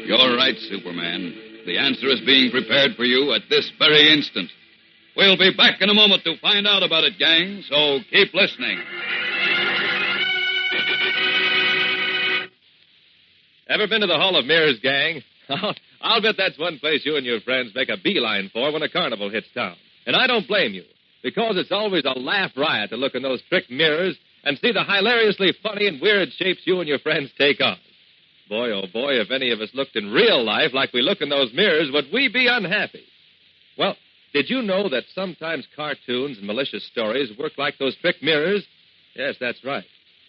You're right, Superman. The answer is being prepared for you at this very instant. We'll be back in a moment to find out about it, gang, so keep listening. Ever been to the Hall of Mirrors, gang? I'll bet that's one place you and your friends make a beeline for when a carnival hits town. And I don't blame you, because it's always a laugh riot to look in those trick mirrors and see the hilariously funny and weird shapes you and your friends take on. Boy, oh boy, if any of us looked in real life like we look in those mirrors, would we be unhappy? Well, did you know that sometimes cartoons and malicious stories work like those trick mirrors? Yes, that's right.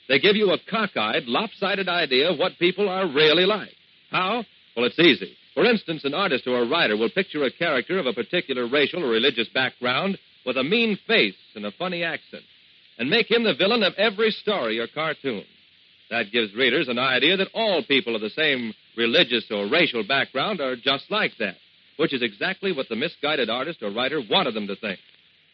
They give you a cockeyed, lopsided idea of what people are really like. How? Well, it's easy. For instance, an artist or a writer will picture a character of a particular racial or religious background with a mean face and a funny accent, and make him the villain of every story or cartoon. That gives readers an idea that all people of the same religious or racial background are just like that, which is exactly what the misguided artist or writer wanted them to think.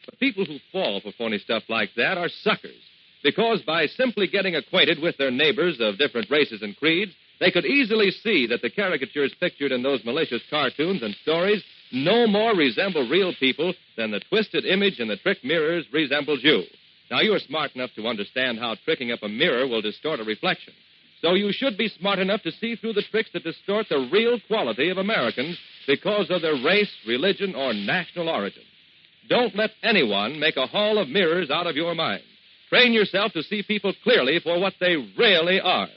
But people who fall for phony stuff like that are suckers, because by simply getting acquainted with their neighbors of different races and creeds, they could easily see that the caricatures pictured in those malicious cartoons and stories no more resemble real people than the twisted image in the trick mirrors resembles you. Now, you're smart enough to understand how tricking up a mirror will distort a reflection. So you should be smart enough to see through the tricks that distort the real quality of Americans because of their race, religion, or national origin. Don't let anyone make a hall of mirrors out of your mind. Train yourself to see people clearly for what they really are.